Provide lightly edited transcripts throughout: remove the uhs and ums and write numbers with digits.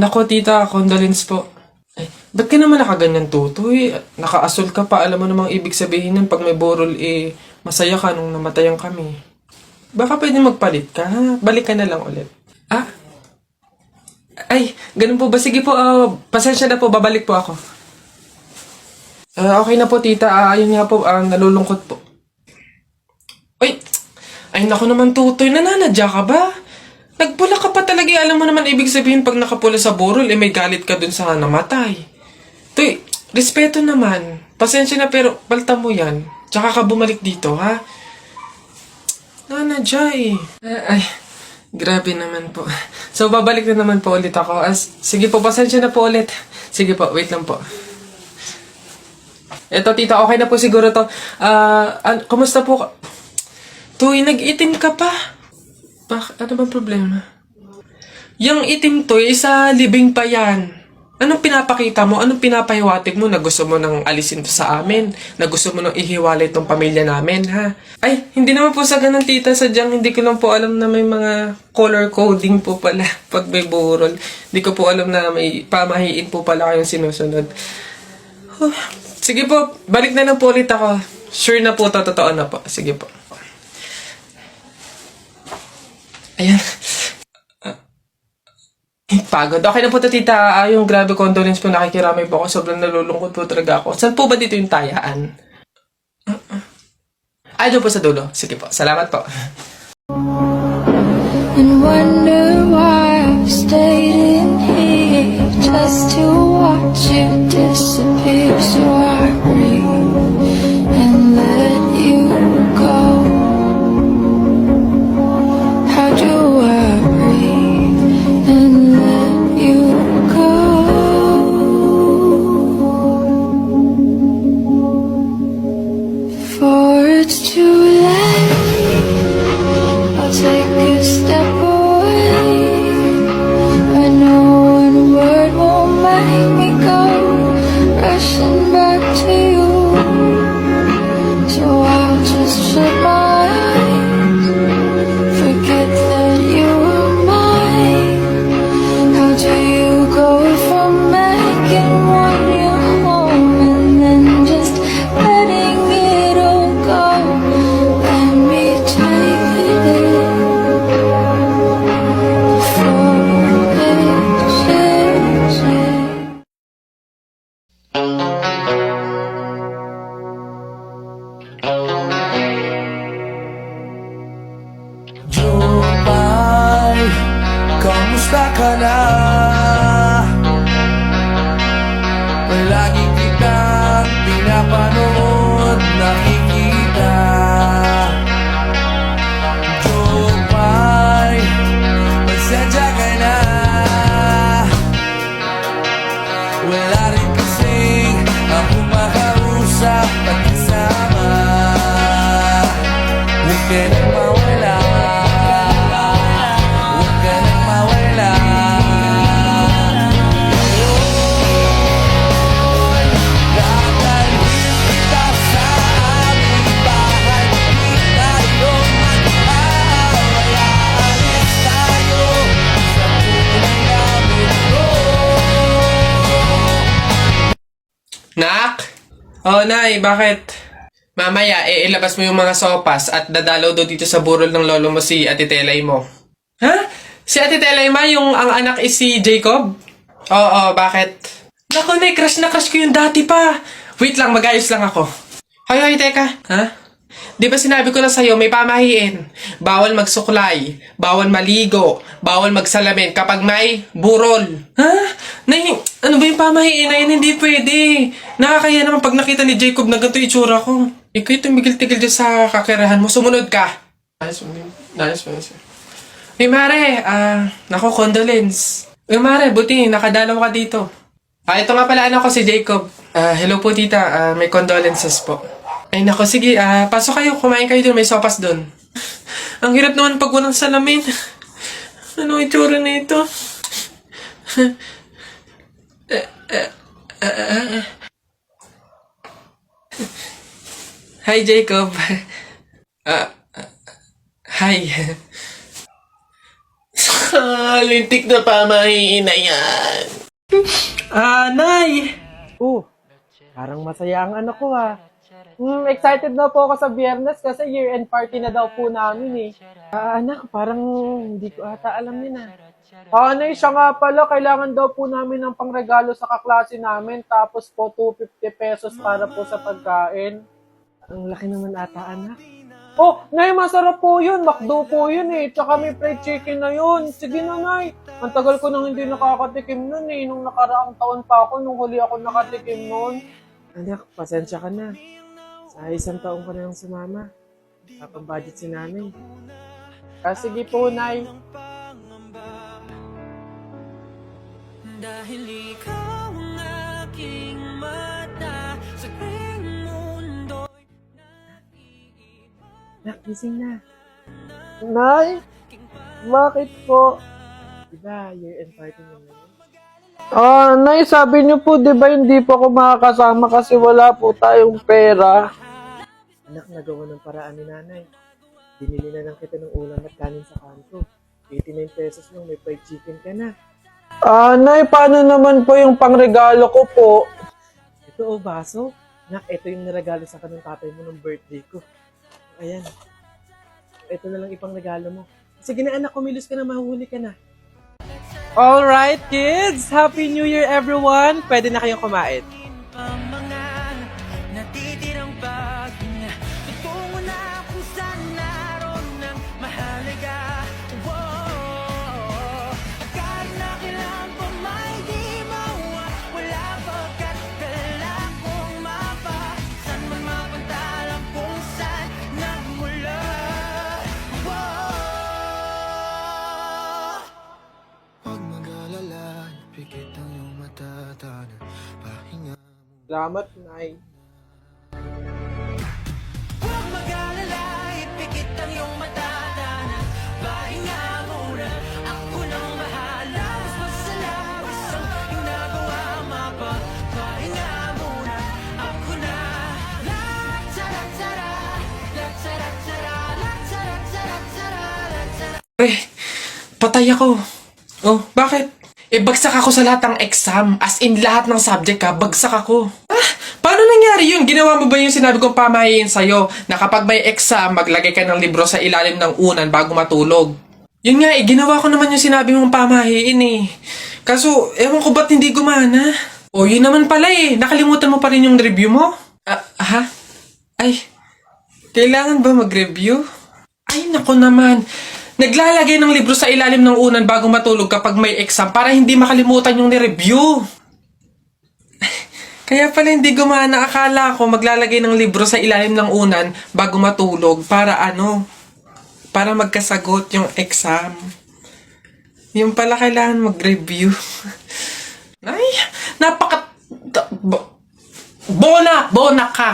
Nako tita, condolence po. Ba't ka naman nakaganyan, Tutoy? Nakaasol ka pa, alam mo namang ibig sabihin nun pag may burol masaya ka nung namatayan kami. Baka pwede magpalit ka, ha? Balik ka na lang ulit. Ah? Ay, ganun po ba? Sige po, pasensya na po, babalik po ako. Okay na po tita, ayun nga po, nalulungkot po. Uy! Ay naku naman, Tutoy, nananadya ka ba? Nagpula ka pa talaga, alam mo naman ibig sabihin pag nakapula sa burol, may galit ka dun sa namatay. Tuy, respeto naman. Pasensya na pero palta mo yan. Tsaka ka bumalik dito, ha? Nanadya ay, grabe naman po. So, babalik na naman po ulit ako. Sige po, pasensya na po ulit. Sige po, wait lang po. Eto, tita, okay na po siguro to. Kumusta po? Tuy, nag-itim ka pa. Ano bang problema? Yung itim to, sa libing pa yan. Anong pinapakita mo? Anong pinapahiwatig mo na gusto mo nang alisin to sa amin? Na gusto mo nang ihiwalay tong pamilya namin, ha? Ay, hindi naman po sa ganun, tita. Sadyang hindi ko lang po alam na may mga color coding po pala pag may burol. Hindi ko po alam na may pamahiin po pala kayong sinusunod. Sige po, balik na lang po ulit ako. Sure na po, totoo na po. Sige po. Ayan. Pagod. Okay na po tita. Yung grabe condolence po, nakikiramay po ako. Sobrang nalulungkot po talaga ako. Saan po ba dito yung tayaan? Doon po sa dulo. Sige po. Salamat po. And wonder why I've stayed in here just to watch you disappear. So I breathe and let you go. How do I breathe and let you go? Before it's too late, I'll take a step away. I know one word won't make me go rushing back to you. So I'll just shut my eyes, forget that you were mine. How do you go from making one your home and then just letting it all go? Let me take it in before it changes. Jumay, kamusta ka na? Palagi kitang pinapanood, nakikita. Jumay, pasensya ka na. Wala rin kasing ako makausap at kasama. Huwag ka nang mawala. Huwag ka nang mawala. Dadalhin kita sa aming bahay. Di tayo mag-away. Aalis tayo sa tunay na mundo. Nak? Nay, bakit? Mamaya, ilabas mo yung mga sopas at dadalaw doon dito sa burol ng lolo mo si Ate Telay mo. Ha? Si Ate Telay ma, ang anak is si Jacob? Oo, bakit? Naku, Nay, crush na crush ko yung dati pa. Wait lang, mag-ayos lang ako. Hoy, teka. Ha? Di ba sinabi ko na sa'yo, may pamahiin. Bawal magsuklay, bawal maligo, bawal magsalamin kapag may burol. Ha? Nay, ano ba yung pamahiin na yun? Hindi pwede. Nakakaya naman pag nakita ni Jacob na ganito itsura ko. Ikaw tumigil-tigil dyan sa kakirahan mo. Sumunod ka. Nice. Hey, Mare. Naku, condolence. Hey, Mare, buti. Nakadalaw ka dito. Ito nga pala anak ko si Jacob. Hello po, tita. May condolences po. Ay, nako, sige. Pasok kayo. Kumain kayo dun. May sopas dun. Ang hirap naman pag walang salamin. Ano itsura na ito? Hi, Jacob. Hi. Lintik na pamahiin na yan. Nay! Parang masaya ang anak ko excited na po ako sa Biyernes kasi year-end party na daw po namin anak, parang hindi ko ata alam yun Nay, siya nga pala, kailangan daw po namin ng pangregalo sa kaklase namin, tapos po 250 pesos para po sa pagkain. Ang laki naman ata, anak. Nay, masarap po yun. McDo po yun Tsaka may fried chicken na yun. Sige na, Nay. Ang tagal ko nang hindi nakakatikim nun Nung nakaraang taon pa ako, nung huli ako nakatikim nun. Anak, pasensya ka na. Sa isang taon ko na lang sumama. Kapag-budget si nanay. Sige po, Nay. Dahil ikaw ang aking mata sa tuwing mundo'y naiiba. Anak, gising na. Nay? Bakit po? Diba, year-end party niyo na Nay, sabi niyo po, di ba hindi po ako makakasama kasi wala po tayong pera? Anak, nagawa ng paraan ni nanay. Binili na lang kita ng ulam at kanin sa kanto. 89 pesos lang, may fried chicken ka na. Nay, paano naman po yung pangregalo ko po? Ito baso. Nak, ito yung niregalo sa kanong tatay mo ng birthday ko. Ayan. Ito na lang ipang regalo mo. Sige na anak, kumilos ka na, mahuhuli ka na. Alright kids! Happy New Year everyone! Pwede na kayong kumain. Ang mga natitirang bagay tutungo na kung saan naroon ng mahalaga. Akala na kailangan pa may di mawawala pagkat dala kong mapa saan man mapantalang kung saan nagmula. Huwag mag-alala, pikit ang iyong matatana, pahinga. Salamat, Nay. Huwag mag-alala, ipikit ang iyong matatana, pahinga muna, ako nang bahala. Mas masalawas ang iyong nagawa, mapa, pahinga muna, ako na. La-tara-tara, la-tara-tara, la-tara-tara-tara, la-tara. Patay ako. Bakit? Bagsak ako sa lahat ng exam. As in, lahat ng subject bagsak ako. Paano nangyari yun? Ginawa mo ba yung sinabi kong pamahiin sa'yo na kapag may exam, maglagay ka ng libro sa ilalim ng unan bago matulog? Yun nga ginawa ko naman yung sinabi mong pamahiin Kaso, ewan ko ba't hindi gumana? Yun naman pala nakalimutan mo pa rin yung review mo? Ay, kailangan ba mag-review? Ay, nako naman. Naglalagay ng libro sa ilalim ng unan bago matulog kapag may exam para hindi makalimutan yung ni-review. Kaya pala hindi gumana. Akala ko maglalagay ng libro sa ilalim ng unan bago matulog para para magkasagot yung exam. Yung pala kailangan mag-review. Ay, Bona ka!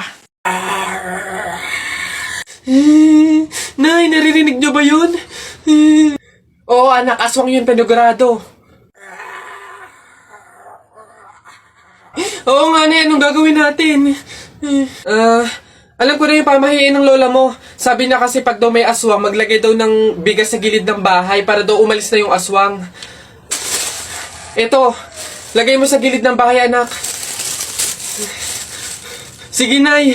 Nay, naririnig niyo ba yun? Oo, anak, aswang yun, penogrado. Oo nga, Nay, anong gagawin natin? Alam ko na yung pamahiin ng lola mo. Sabi niya kasi pag daw may aswang, maglagay daw ng bigas sa gilid ng bahay para daw umalis na yung aswang. Ito, lagay mo sa gilid ng bahay, anak. Sige, Nay.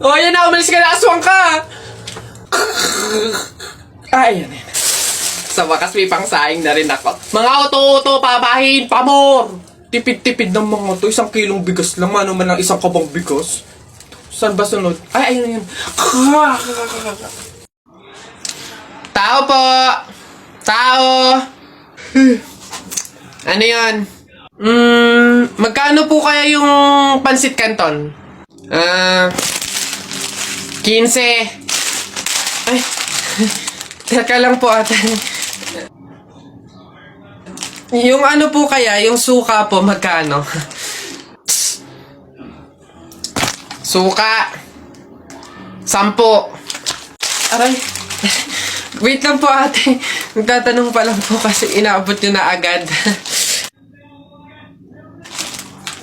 Ayan na, umalis ka na, aswang ka! Ayan. Sa wakas may pangsaing na rin ako. Mga oto-oto, papahin, pamor! Tipid-tipid ng mga to. 1 kilong bigas lang. Ano man lang 1 kabang bigas. Saan ba sunod? Ay, ayun. Tao po! Tao! Ano yan? Magkano po kaya yung pansit canton? 15. Ay, teka lang po ate. Yung ano po kaya, yung suka po, magkano? Suka. 10. Aray. Wait lang po ate. Nagtatanong pa lang po kasi inaabot nyo na agad.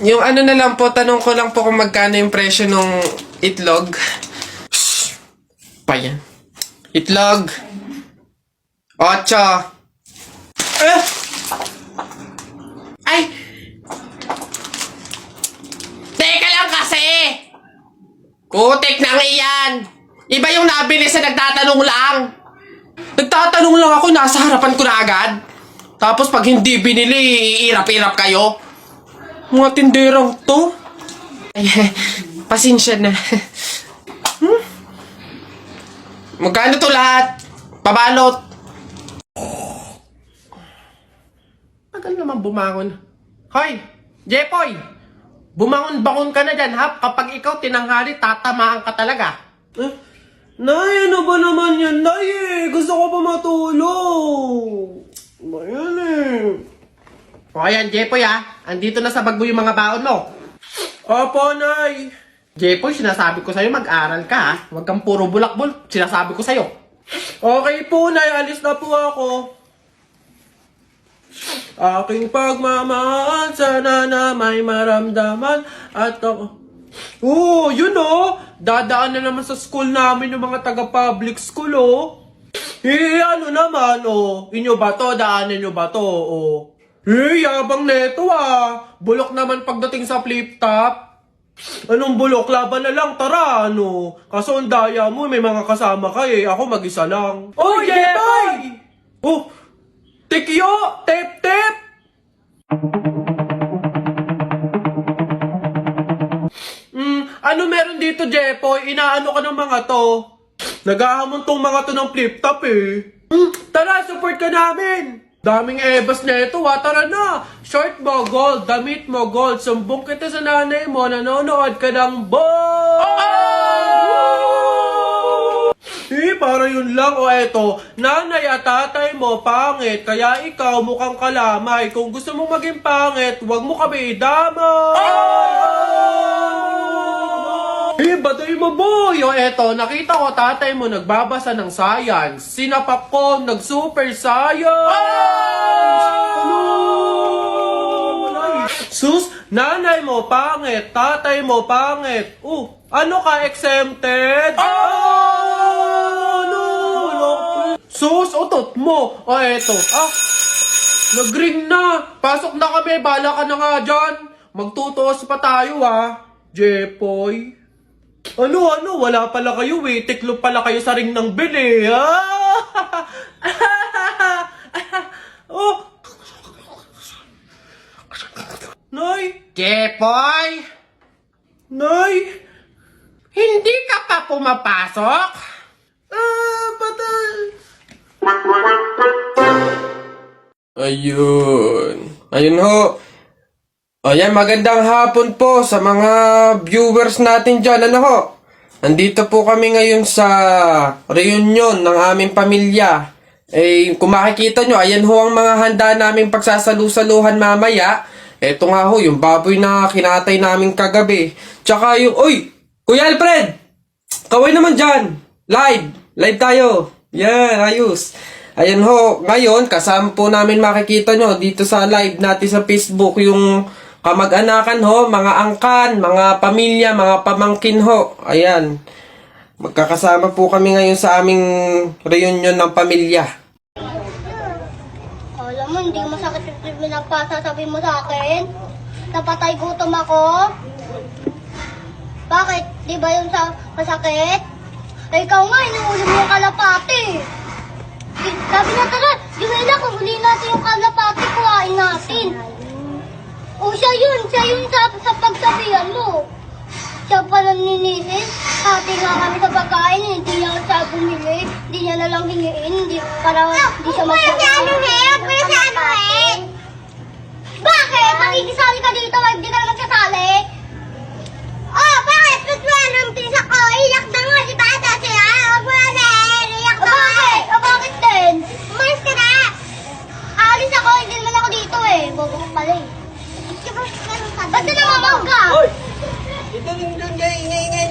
Yung ano na lang po, tanong ko lang po kung magkano yung presyo ng itlog. Pa yan. Itlog. 8. Ay! Teka lang kasi! Putik na iyan! Iba yung nabili sa nagtatanong lang. Nagtatanong lang ako, nasa harapan ko na agad. Tapos pag hindi binili, iirap-irap kayo. Mga tinderang to. Ay, pasensya na. Magkano to lahat? Pabalot. Tagal naman bumangon. Hoy! Jepoy! Bumangon-bangon ka na dyan, ha? Kapag ikaw tinanghali, tatamaan ka talaga. Nay, ano ba naman yan, Nay? Gusto ko pa matulog. Ba yan O ayan, Jepoy ha. Andito na sa bag mo yung mga baon mo. Opo, Nay. Jepoy, sinasabi ko sa'yo, mag-aral ka ha. Huwag kang puro bulakbol. Sinasabi ko sa'yo. Okay po, Nay. Alis na po ako. Aking pagmamahal, sana na may maramdaman at ako... Yun dadaan na naman sa school namin yung mga taga-public school, ano naman, inyo ba to? Daanan nyo ba to, yabang neto, Bulok naman pagdating sa flip-top. Anong bulok? Laban na lang, tara, Kaso ang daya mo, may mga kasama ka, Ako mag-isa lang. Oh, yeah! Tikyo! Tep-tep! Ano meron dito, Jepoy? Inaano ka ng mga to? Naghahamon tong mga to ng flip-top, Tara, support ka namin! Daming ebas na ito, Tara na! Short mo, gold. Damit mo, gold. Sumbong kita sa nanay mo. Nanonood ka ng para yun lang. Eto, nanay at tatay mo, pangit. Kaya ikaw mukhang kalamay. Kung gusto mo maging pangit, huwag mo kami idamay. Baday mo, boy! Eto, nakita ko tatay mo nagbabasa ng science. Sinapak ko, nag-super science! Sus, nanay mo pangit, tatay mo pangit. Ano ka, exempted? Sus, utot mo. Eto, nag-ring na. Pasok na kami, bala ka na nga dyan. Magtutuos pa tayo, Jepoy. Ano, wala pala kayo, Tiklo pala kayo sa ring ng bili, Nay! Jepoy! Nay! Hindi ka pa pumapasok? Patay! Ayun ho. Ayan, magandang hapon po sa mga viewers natin dyan. Ano ho? Nandito po kami ngayon sa reunion ng aming pamilya. Kung makikita nyo, ayan ho ang mga handa naming pagsasalu-saluhan mamaya. Eto nga ho, yung baboy na kinatay namin kagabi. Tsaka yung, Kuya Alfred! Kaway naman dyan! Live tayo! Yan, ayos. Ayan ho, ngayon, kasama po namin makikita nyo dito sa live natin sa Facebook yung kamag-anakan ho, mga angkan, mga pamilya, mga pamangkin ho. Ayan. Magkakasama po kami ngayon sa aming reunion ng pamilya. Alam mo, hindi masakit yung pinagpasasabi mo sa akin. Napatay gutom ako. Bakit? Di ba yung masakit? Ikaw nga, inuulim mo yung kalapati. Sabi na tara, Juwela, kung huli natin yung kalapati, kuhain natin. Siya yun sa pagsabihan mo. Siya pala ninisin. Hati nga kami sa pagkain, hindi niya siya bumili. Hindi niya nalang hingiin, para hindi siya magpapakain. Bakit? Makikisali ka dito, hindi ka na magsasali. Bakit? Tutwelo ang pisa ko, iyak na nga, di ba? Dati huwag mo na iyak na. Bakit din? Umalis ka na. Aalis ako, hindi naman ako dito Bobo ko pala Ba't na namamag ka? Ito rin doon, ingay